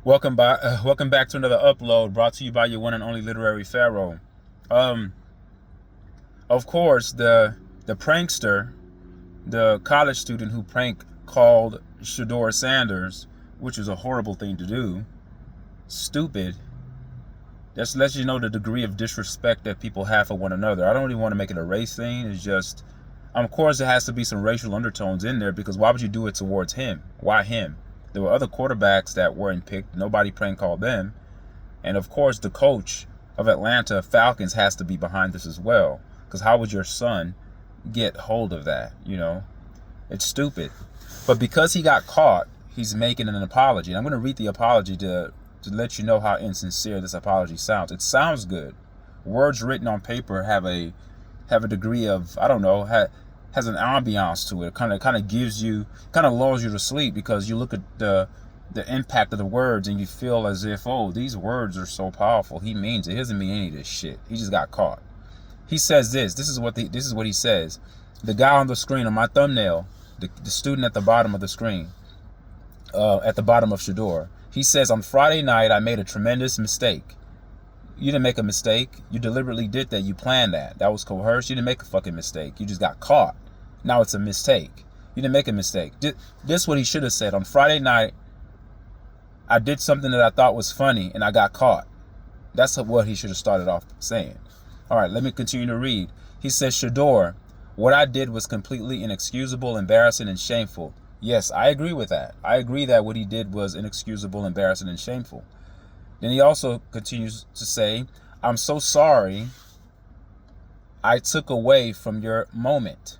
Welcome back to another upload brought to you by your one and only literary pharaoh. Um, of course, the prankster, the college student who prank called Shedeur Sanders, which is a horrible thing to do, stupid. Just lets you know the degree of disrespect that people have for one another. I don't really want to make it a race thing. It's just, of course, there has to be some racial undertones in there because why would you do it towards him? Why him? There were other quarterbacks that weren't picked. Nobody prank called them. And of course, the coach of Atlanta Falcons has to be behind this as well. Because how would your son get hold of that? It's stupid. But because he got caught, he's making an apology. And I'm going to read the apology to let you know how insincere this apology sounds. It sounds good. Words written on paper have a degree of, I don't know, has an ambiance to it. Kind of gives you, kind of lulls you to sleep because you look at the impact of the words and you feel as if, oh, these words are so powerful. He means it. He doesn't mean any of this shit. He just got caught. He says this. This is what he says. The guy on the screen on my thumbnail, the student at the bottom of the screen, at the bottom of Shedeur. He says, on Friday night, I made a tremendous mistake. You didn't make a mistake. You deliberately did that. You planned that. That was coerced. You didn't make a fucking mistake. You just got caught. Now it's a mistake. You didn't make a mistake. This is what he should have said. On Friday night, I did something that I thought was funny and I got caught. That's what he should have started off saying. All right, let me continue to read. He says, Shedeur, what I did was completely inexcusable, embarrassing, and shameful. Yes, I agree with that. I agree that what he did was inexcusable, embarrassing, and shameful. Then he also continues to say, I'm so sorry I took away from your moment.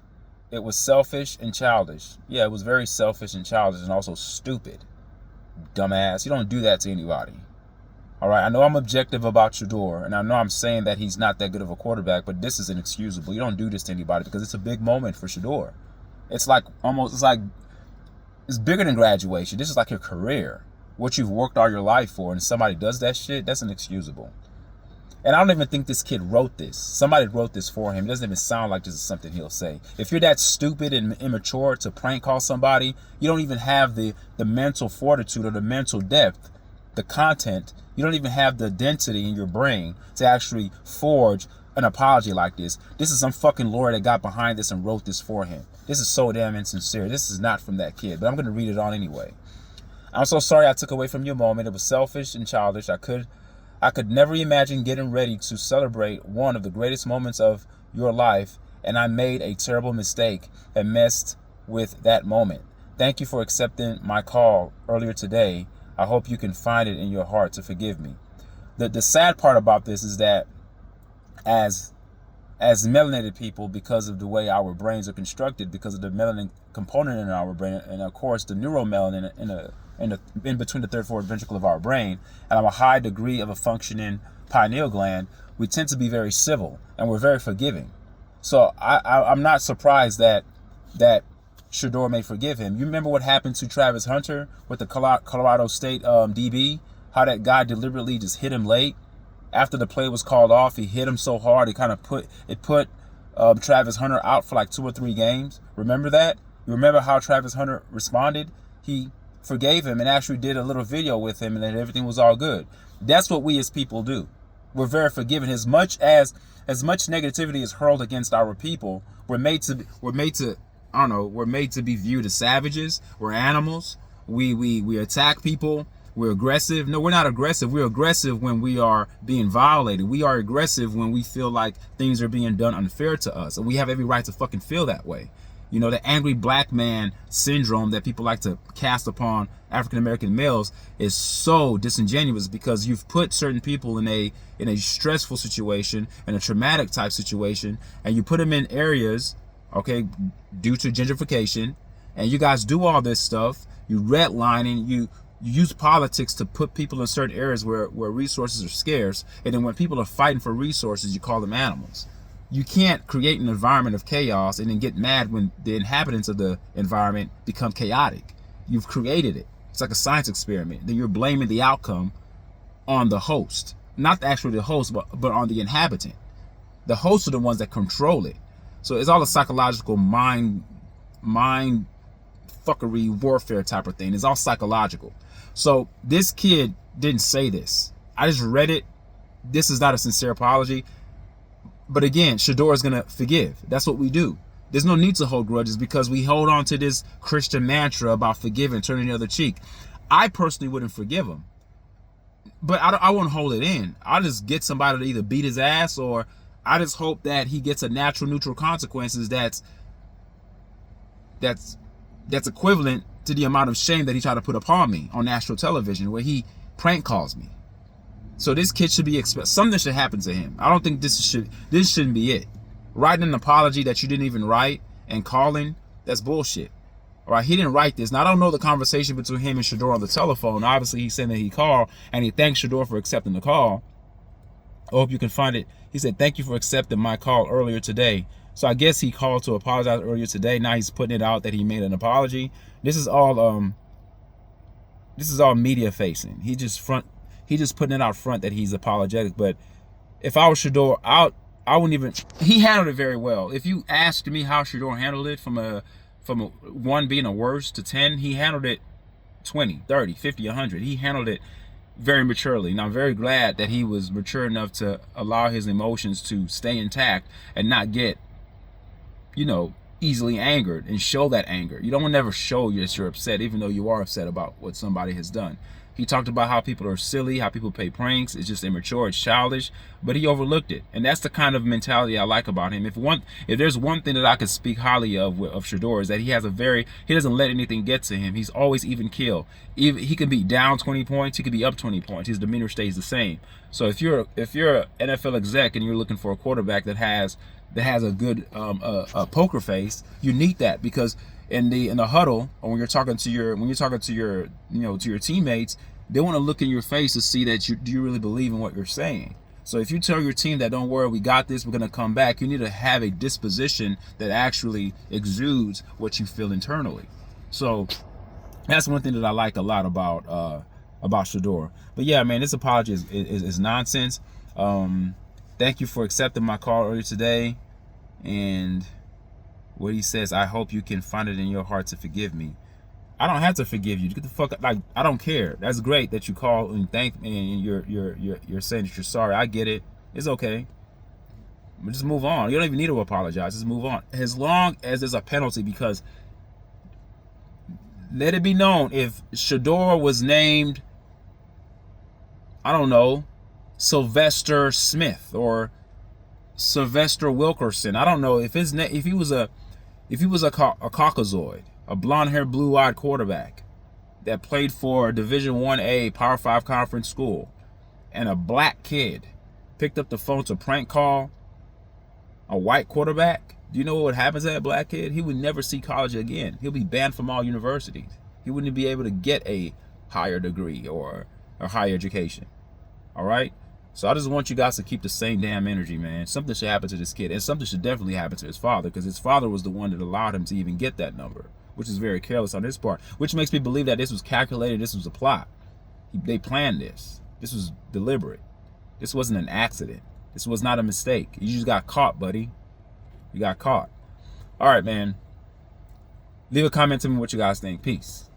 It was selfish and childish. Yeah, it was very selfish and childish and also stupid. Dumbass. You don't do that to anybody. All right, I know I'm objective about Shedeur, and I know I'm saying that he's not that good of a quarterback, but this is inexcusable. You don't do this to anybody because it's a big moment for Shedeur. It's bigger than graduation. This is like your career. What you've worked all your life for, and somebody does that shit, that's inexcusable. And I don't even think this kid wrote this. Somebody wrote this for him. It doesn't even sound like this is something he'll say. If you're that stupid and immature to prank call somebody, you don't even have the mental fortitude or the mental depth, the content. You don't even have the density in your brain to actually forge an apology like this. This is some fucking lawyer that got behind this and wrote this for him. This is so damn insincere. This is not from that kid, but I'm going to read it on anyway. I'm so sorry I took away from your moment. It was selfish and childish. I could never imagine getting ready to celebrate one of the greatest moments of your life, and I made a terrible mistake and messed with that moment. Thank you for accepting my call earlier today. I hope you can find it in your heart to forgive me. The sad part about this is that as melanated people, because of the way our brains are constructed, because of the melanin component in our brain, and of course the neuromelanin in between the third, fourth ventricle of our brain, and a high degree of a functioning pineal gland, we tend to be very civil and we're very forgiving. So I'm not surprised that Shedeur may forgive him. You remember what happened to Travis Hunter with the Colorado State DB? How that guy deliberately just hit him late after the play was called off. He hit him so hard it kind of put Travis Hunter out for like 2 or 3 games. Remember that? You remember how Travis Hunter responded? He forgave him and actually did a little video with him, and then everything was all good. That's what we as people do. We're very forgiving. As much negativity is hurled against our people, we're made to be viewed as savages. We're animals. We attack people. We're aggressive. No, we're not aggressive. We're aggressive when we are being violated. We are aggressive when we feel like things are being done unfair to us, and we have every right to fucking feel that way. You know, the angry black man syndrome that people like to cast upon African-American males is so disingenuous because you've put certain people in a stressful situation, in a traumatic type situation, and you put them in areas, okay, due to gentrification, and you guys do all this stuff, you redlining, you use politics to put people in certain areas where resources are scarce, and then when people are fighting for resources, you call them animals. You can't create an environment of chaos and then get mad when the inhabitants of the environment become chaotic. You've created it. It's like a science experiment. Then you're blaming the outcome on the host. Not actually the host, but on the inhabitant. The hosts are the ones that control it. So it's all a psychological mind fuckery warfare type of thing. It's all psychological. So this kid didn't say this. I just read it. This is not a sincere apology. But again, Shedeur is going to forgive. That's what we do. There's no need to hold grudges because we hold on to this Christian mantra about forgiving, turning the other cheek. I personally wouldn't forgive him. But I won't hold it in. I'll just get somebody to either beat his ass, or I just hope that he gets a natural, neutral consequences that's equivalent to the amount of shame that he tried to put upon me on national television, where he prank calls me. So this kid should be something should happen to him. I don't think this shouldn't be it. Writing an apology that you didn't even write and calling, that's bullshit. All right, he didn't write this. Now, I don't know the conversation between him and Shedeur on the telephone. Obviously, he's saying that he called, and he thanked Shedeur for accepting the call. I hope you can find it. He said, "Thank you for accepting my call earlier today." So I guess he called to apologize earlier today. Now he's putting it out that he made an apology. This is all media facing. He just putting it out front that he's apologetic. But if I was Shedeur, I wouldn't even. He handled it very well. If you asked me how Shedeur handled it from a 1 being a worst to 10, he handled it 20, 30, 50, 100. He handled it very maturely. And I'm very glad that he was mature enough to allow his emotions to stay intact and not get, easily angered and show that anger. You don't want to never show that you're upset, even though you are upset about what somebody has done. He talked about how people are silly, how people play pranks. It's just immature, it's childish, but he overlooked it. And that's the kind of mentality I like about him. If there's one thing that I could speak highly of Shedeur, is that he doesn't let anything get to him. He's always even keel. He can be down 20 points, he could be up 20 points. His demeanor stays the same. So if you're an NFL exec and you're looking for a quarterback that has a good poker face, you need that, because in the huddle, or when you're talking to your teammates, they want to look in your face to see that do you really believe in what you're saying. So if you tell your team that, don't worry, we got this, we're going to come back, you need to have a disposition that actually exudes what you feel internally. So that's one thing that I like a lot about Shedeur. But yeah, man, this apology is nonsense. Thank you for accepting my call earlier today. And what he says, I hope you can find it in your heart to forgive me. I don't have to forgive you. Get the fuck, like, I don't care. That's great that you call and thank me and you're saying that you're sorry. I get it. It's okay. But just move on. You don't even need to apologize. Just move on. As long as there's a penalty, because let it be known, if Shedeur was named, I don't know, Sylvester Smith or Sylvester Wilkerson, I don't know, if he was a Caucasoid, a blonde-haired, blue-eyed quarterback that played for a Division 1A Power 5 conference school, and a black kid picked up the phone to prank call a white quarterback, do you know what happens to that black kid? He would never see college again. He'll be banned from all universities. He wouldn't be able to get a higher degree or a higher education. All right? So I just want you guys to keep the same damn energy, man. Something should happen to this kid, and something should definitely happen to his father, because his father was the one that allowed him to even get that number, which is very careless on his part, which makes me believe that this was calculated, this was a plot. They planned this. This was deliberate. This wasn't an accident. This was not a mistake. You just got caught, buddy. You got caught. All right, man. Leave a comment to me what you guys think. Peace.